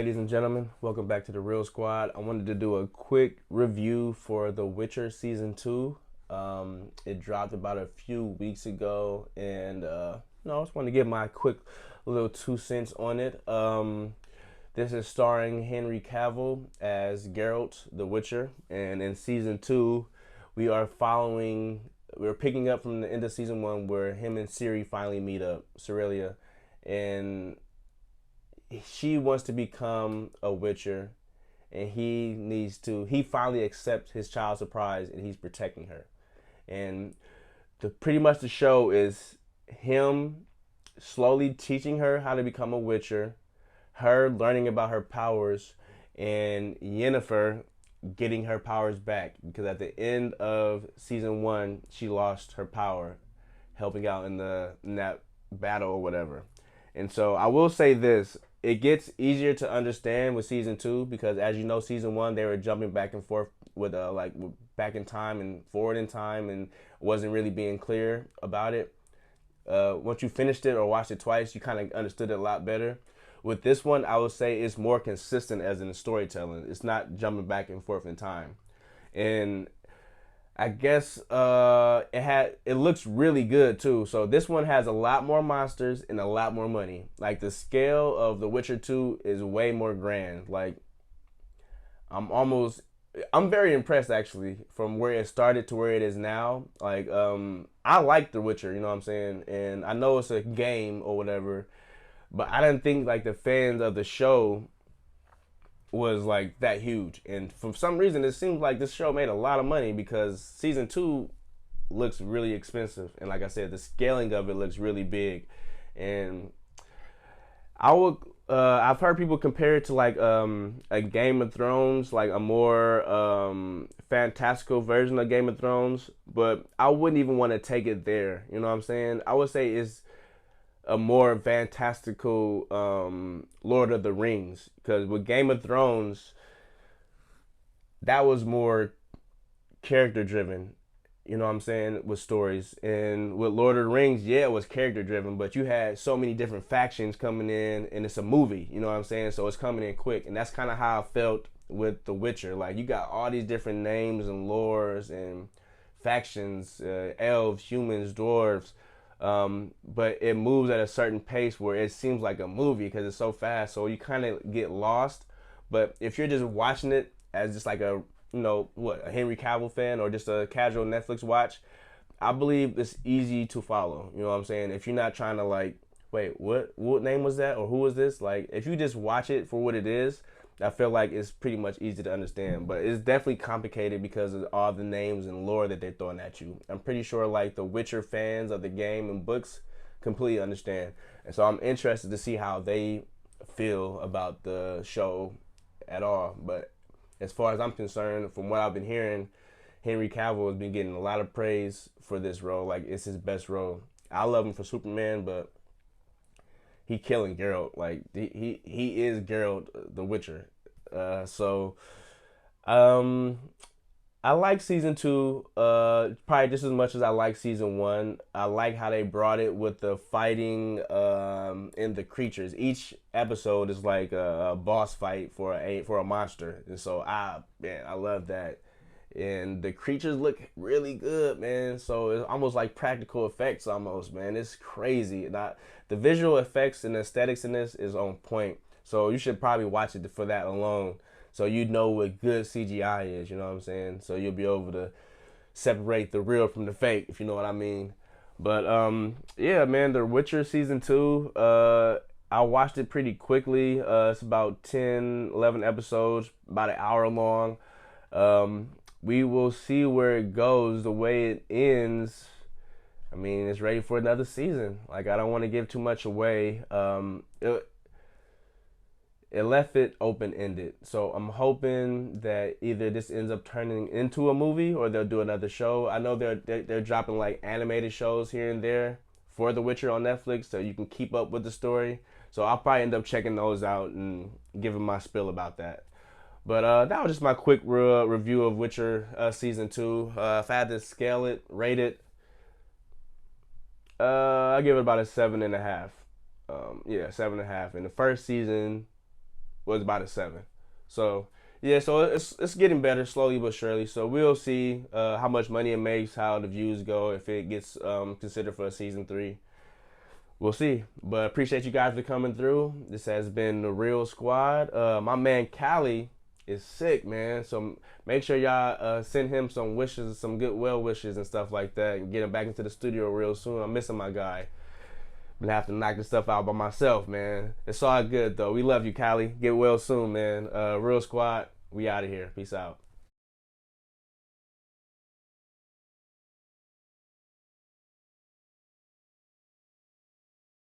ladies and gentlemen. Welcome back to the Real Squad. I wanted to do a quick review for The Witcher Season 2. It dropped about a few weeks ago, and I just wanted to give my quick little 2 cents on it. This is starring Henry Cavill as Geralt the Witcher, and in Season 2, we're picking up from the end of Season 1 where him and Ciri finally meet up, Cerelia, and she wants to become a Witcher, and he finally accepts his child surprise, and he's protecting her. And pretty much the show is him slowly teaching her how to become a Witcher, her learning about her powers, and Yennefer getting her powers back, because at the end of Season 1 she lost her power helping out in that battle or whatever. And so I will say this: it gets easier to understand with Season 2, because, as you know, Season 1 they were jumping back and forth with back in time and forward in time, and wasn't really being clear about it. Once you finished it or watched it twice, you kind of understood it a lot better. With this one, I would say it's more consistent as in the storytelling. It's not jumping back and forth in time, and I guess it looks really good too. So this one has a lot more monsters and a lot more money. Like, the scale of The Witcher 2 is way more grand. Like, I'm very impressed actually from where it started to where it is now. Like, I like The Witcher, you know what I'm saying? And I know it's a game or whatever, but I didn't think like the fans of the show was like that huge. And for some reason, it seems like this show made a lot of money, because Season 2 looks really expensive, and like I said, the scaling of it looks really big. And I've heard people compare it to like a Game of Thrones, like a more fantastical version of Game of Thrones, but I wouldn't even want to take it there. You know what I'm saying? I would say it's a more fantastical Lord of the Rings, because with Game of Thrones, that was more character driven. You know what I'm saying, with stories. And with Lord of the Rings, yeah, it was character driven, but you had so many different factions coming in, and it's a movie. You know what I'm saying? So it's coming in quick, and that's kind of how I felt with The Witcher. Like, you got all these different names and lores and factions, elves, humans, dwarves, but it moves at a certain pace where it seems like a movie because it's so fast. So you kind of get lost. But if you're just watching it as just like a Henry Cavill fan, or just a casual Netflix watch, I believe it's easy to follow. You know what I'm saying? If you're not trying to like, wait, what name was that, or who was this? Like, if you just watch it for what it is, I feel like it's pretty much easy to understand. But it's definitely complicated because of all the names and lore that they're throwing at you. I'm pretty sure like the Witcher fans of the game and books completely understand. And so I'm interested to see how they feel about the show at all. But as far as I'm concerned, from what I've been hearing, Henry Cavill has been getting a lot of praise for this role. Like, it's his best role. I love him for Superman, but he killing Geralt. Like, he is Geralt the Witcher. So um, I like Season 2 probably just as much as I like Season 1. I like how they brought it with the fighting and the creatures. Each episode is like a boss fight for a monster, and so I love that. And the creatures look really good, man. So it's almost like practical effects, almost, man. It's crazy. The visual effects and aesthetics in this is on point. So you should probably watch it for that alone, so you know what good CGI is. You know what I'm saying? So you'll be able to separate the real from the fake, if you know what I mean. But yeah, man, The Witcher Season 2. I watched it pretty quickly. It's about 10, 11 episodes, about an hour long. Um, we will see where it goes. The way it ends, I mean, it's ready for another season. Like, I don't want to give too much away. It left it open ended. So I'm hoping that either this ends up turning into a movie, or they'll do another show. I know they're dropping like animated shows here and there for The Witcher on Netflix, so you can keep up with the story. So I'll probably end up checking those out and giving my spill about that. But that was just my quick review of Witcher Season 2. If I had to scale it, rate it, I give it about a 7.5. Yeah, 7.5. In the first season, was about a 7. So yeah, so it's getting better slowly but surely. So we'll see how much money it makes, how the views go, if it gets considered for a season 3. We'll see. But appreciate you guys for coming through. This has been the Real Squad. My man Callie is sick, man. So make sure y'all send him some wishes, some good well wishes and stuff like that, and get him back into the studio real soon. I'm missing my guy. Gonna have to knock this stuff out by myself, man. It's all good though. We love you, Callie. Get well soon, man. Real Squad, we out of here. Peace out.